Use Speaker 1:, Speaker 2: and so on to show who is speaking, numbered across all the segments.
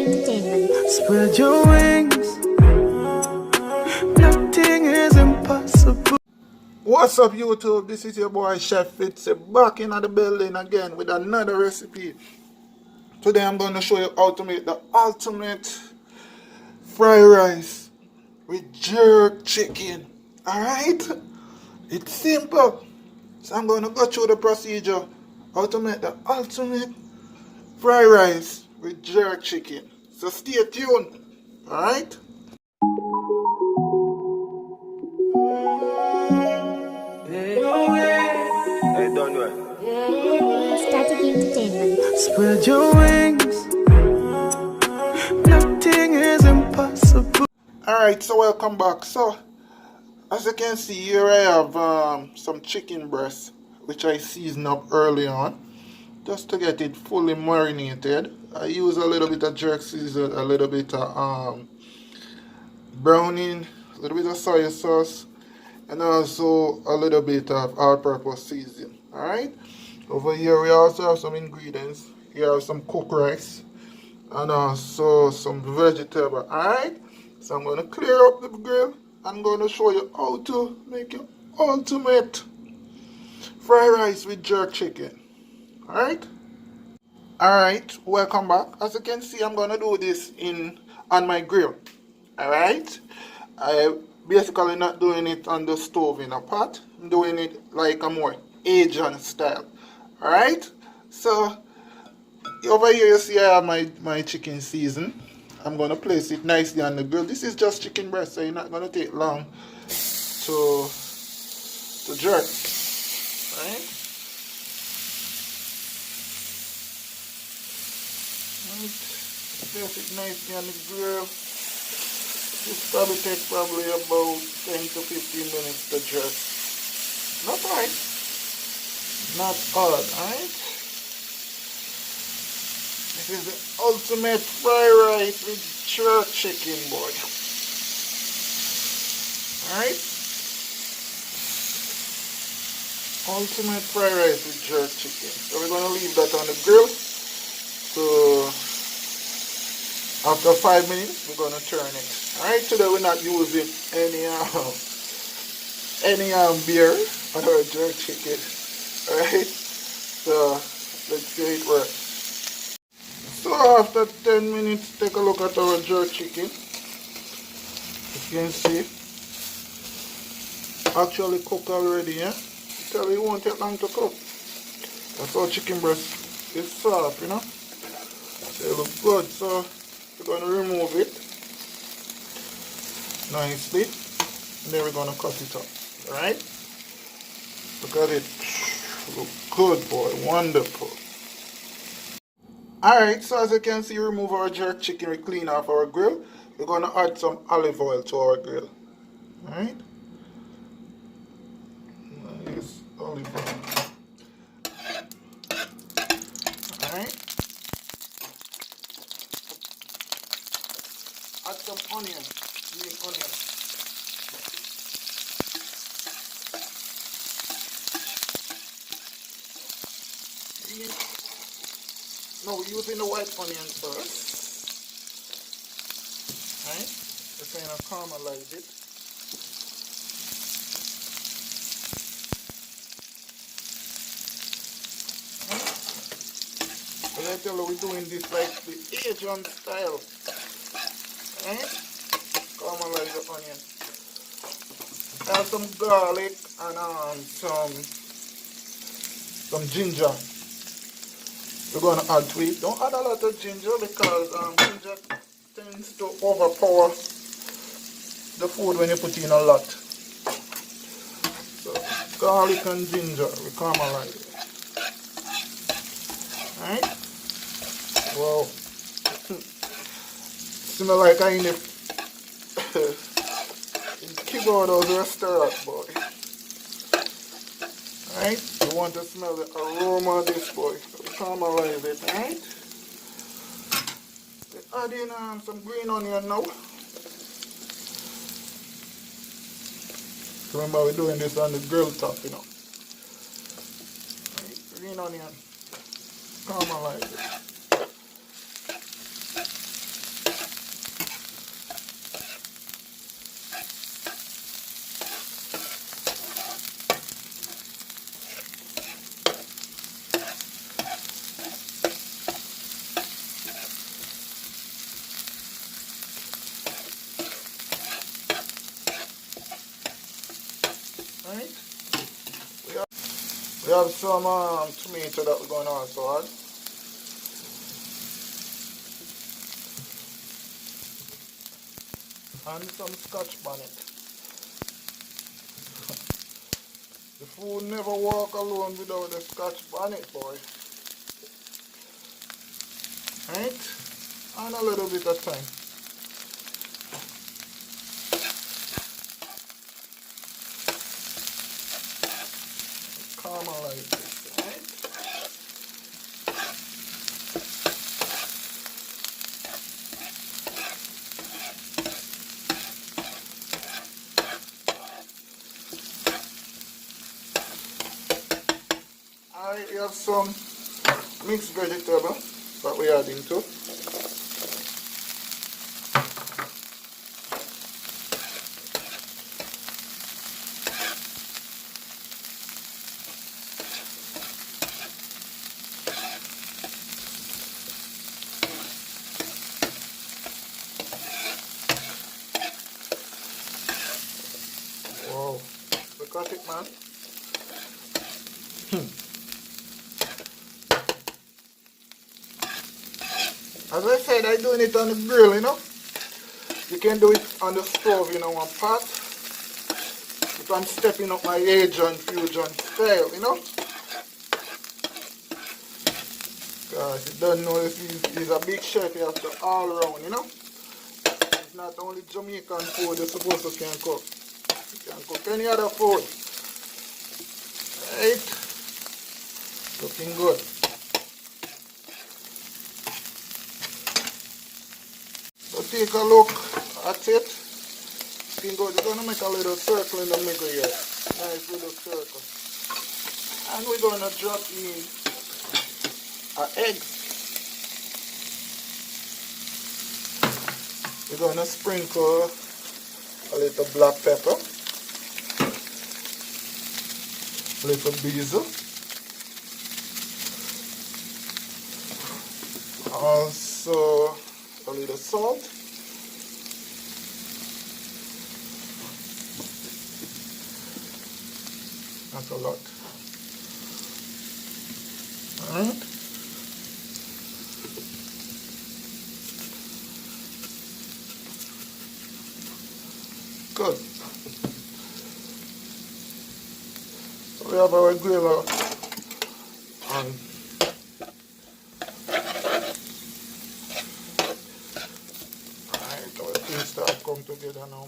Speaker 1: Entertainment.
Speaker 2: Spread your wings, nothing is impossible. What's up, YouTube? This is your boy Chef Fitzy back in the building again with another recipe. Today I'm going to show you how to make the ultimate fried rice with jerk chicken. Alright? It's simple. So I'm going to go through the procedure how to make the ultimate fried rice with jerk chicken. So stay tuned. Alright?
Speaker 3: Hey, don't do it.
Speaker 1: Static Entertainment.
Speaker 2: Spread your wings, nothing is impossible. Alright, so welcome back. So, as you can see here, I have some chicken breast, which I seasoned up early on, just to get it fully marinated. I use a little bit of jerk season, a little bit of browning, a little bit of soy sauce, and also a little bit of all-purpose seasoning. Alright, over here we also have some ingredients. Here I have some cooked rice and also some vegetable. Alright, so I'm going to clear up the grill. I'm going to show you how to make your ultimate fried rice with jerk chicken. Alright, welcome back. As you can see, I'm going to do this on my grill. Alright, I basically not doing it on the stove in a pot. I'm doing it like a more Asian style. Alright, so over here you see I have my chicken season. I'm going to place it nicely on the grill. This is just chicken breast, so you're not going to take long to jerk. Alright, place it nicely on the grill. This probably takes about 10 to 15 minutes to jerk. Not hard. Not hard, alright? This is the ultimate fried rice with jerk chicken, boy. Alright? Ultimate fried rice with jerk chicken. So we're going to leave that on the grill. So after 5 minutes, we're going to turn it. Alright, today we're not using any beer on our jerk chicken. Alright, so let's see it work. So after 10 minutes, take a look at our jerk chicken. As you can see, actually cooked already, yeah? Tell you it won't take long to cook. That's how chicken breast is soft, you know? So it looks good. So we're going to remove it nicely, and then we're going to cut it up. Alright, look at it, look good, boy, wonderful. Alright, so as you can see, remove our jerk chicken, we clean off our grill. We're going to add some olive oil to our grill. Alright, nice olive oil. Alright, add some onion, green onion. No, we're using the white onion first. Right? We're trying to caramelize it. Right? But I tell you, we're doing this like the Asian style. Right? Caramelize the onion. Add some garlic and some ginger. We're going to add to it. Don't add a lot of ginger because ginger tends to overpower the food when you put in a lot. So garlic and ginger, we caramelize it. Alright? Wow. Smell like I'm in the keyboard of the restaurant, boy. Alright? You want to smell the aroma of this, boy. So we caramelize it, alright? We add in some green onion now. Remember, we're doing this on the grill top, you know. Right? Green onion. Caramelize it. Right? We have some tomato that we're going to also add. And some scotch bonnet. The food never walk alone without the scotch bonnet, boy. Right? And a little bit of thyme. Caramelize this, right? I have some mixed vegetable that we add into. Wow, look at it, man. As I said, I'm doing it on the grill, you know. You can do it on the stove, you know, one pot. But I'm stepping up my Asian fusion style, you know. Because you don't know if he's a big chef, you have to all around, you know. It's not only Jamaican food you're supposed to can cook. You can cook any other food. Right? Looking good. So take a look at it. Looking good. We're going to make a little circle in the middle here. Nice little circle. And we're going to drop in an egg. We're going to sprinkle a little black pepper, a little basil, also a little salt, not a lot. Alright. Good. So we have our grill on. Alright, our things start come together now.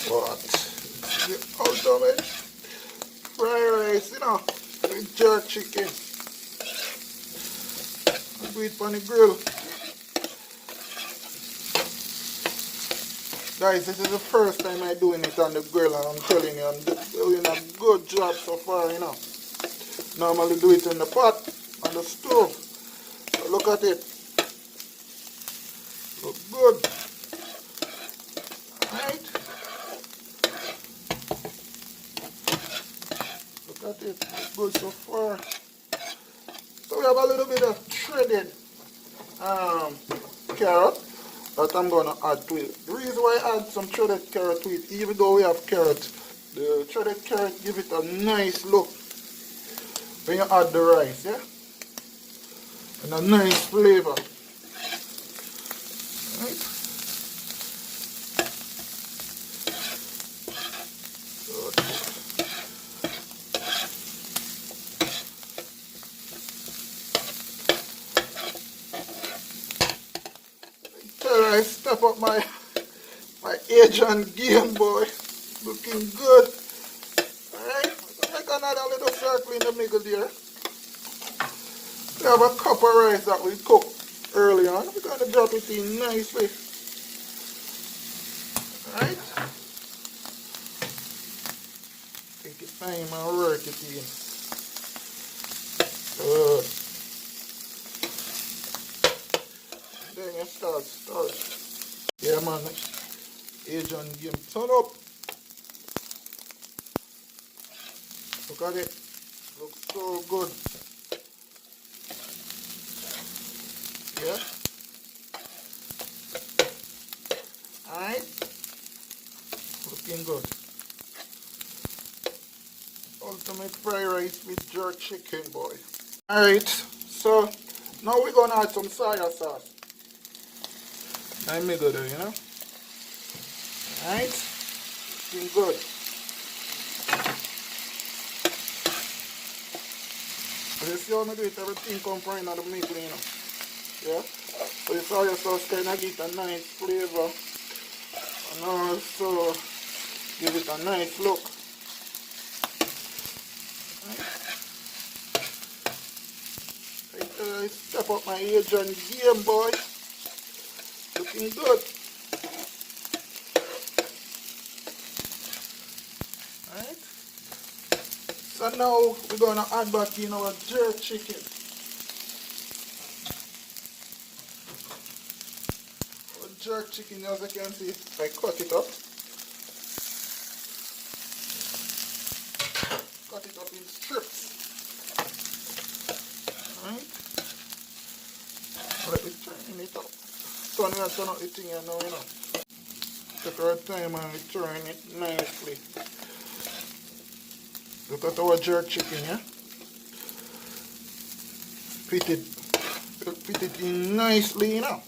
Speaker 2: What? Out of it. Fried rice, you know, with jerk chicken. Do it on the grill. Guys, this is the first time I'm doing it on the grill, and I'm telling you, I'm doing a good job so far, you know. Normally do it in the pot, on the stove. So look at it. Look good. Alright. Look at it. Look good so far. So we have a little bit of shredded carrot that I'm going to add to it. The reason why I add some shredded carrot to it, even though we have carrot, the shredded carrot give it a nice look when you add the rice, yeah? And a nice flavor. Right? I step up my Asian game, boy. Looking good. Alright, make another little circle in the middle there. We have a cup of rice that we cooked early on. We're going to drop it in nicely. Alright. Take your time and work it in. Good. Then you start. Yeah, man. Asian game. Turn up. Look at it. Looks so good. jerk chicken, boy. Alright, so now we're gonna add some soya sauce. I make it there, you know. Alright, looking good. As you see how I do it, everything come from in the middle, you know. Yeah? So the soya sauce kind of get a nice flavor and also give it a nice look. I step up my age on the game, boy. Looking good. Alright. So now we're gonna add back in our jerk chicken. Our jerk chicken, as you can see, I cut it up. Cut it up in strips. Alright. Let me turn it up. So I'm going to turn out the thing here now, you know. Take our time and we turn it nicely. Look at our jerk chicken, yeah? Fit it in nicely, you know.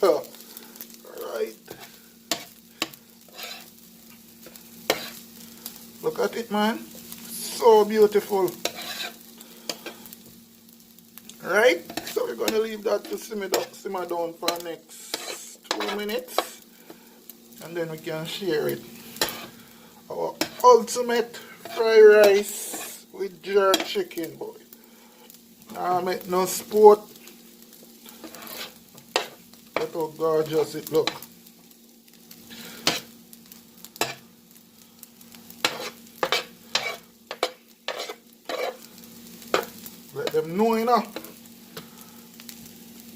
Speaker 2: Alright. Look at it, man. So beautiful. Right? So we're going to leave that to simmer down for the next 2 minutes. And then we can share it. Our ultimate fried rice with jerk chicken, boy. Make no sport. Look how gorgeous it look. Let them know, you know.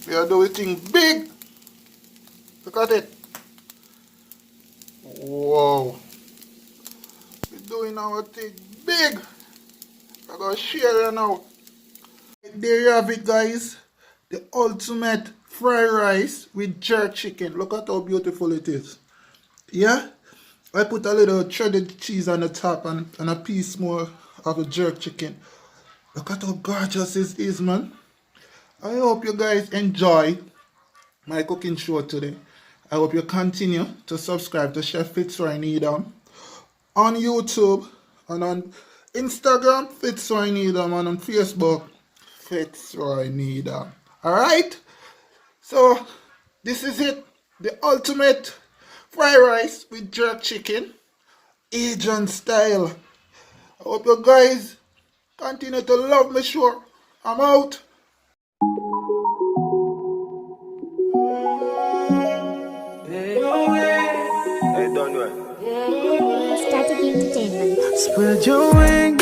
Speaker 2: We are doing things big. Look at it. Wow. We're doing our thing big. I'm going to share it now. There you have it, guys. The ultimate fried rice with jerk chicken. Look at how beautiful it is. Yeah? I put a little shredded cheese on the top and a piece more of the jerk chicken. Look at how gorgeous this is, man. I hope you guys enjoy my cooking show today. I hope you continue to subscribe to Chef Fitzroy Needham on YouTube and on Instagram, Fitzroy Needham, and on Facebook, Fitzroy Needham. Alright? So, this is it. The ultimate fried rice with jerk chicken, Asian style. I hope you guys continue to love my show. I'm out.
Speaker 3: Hey, don't do it.
Speaker 1: Static Entertainment.
Speaker 4: Spread your wings.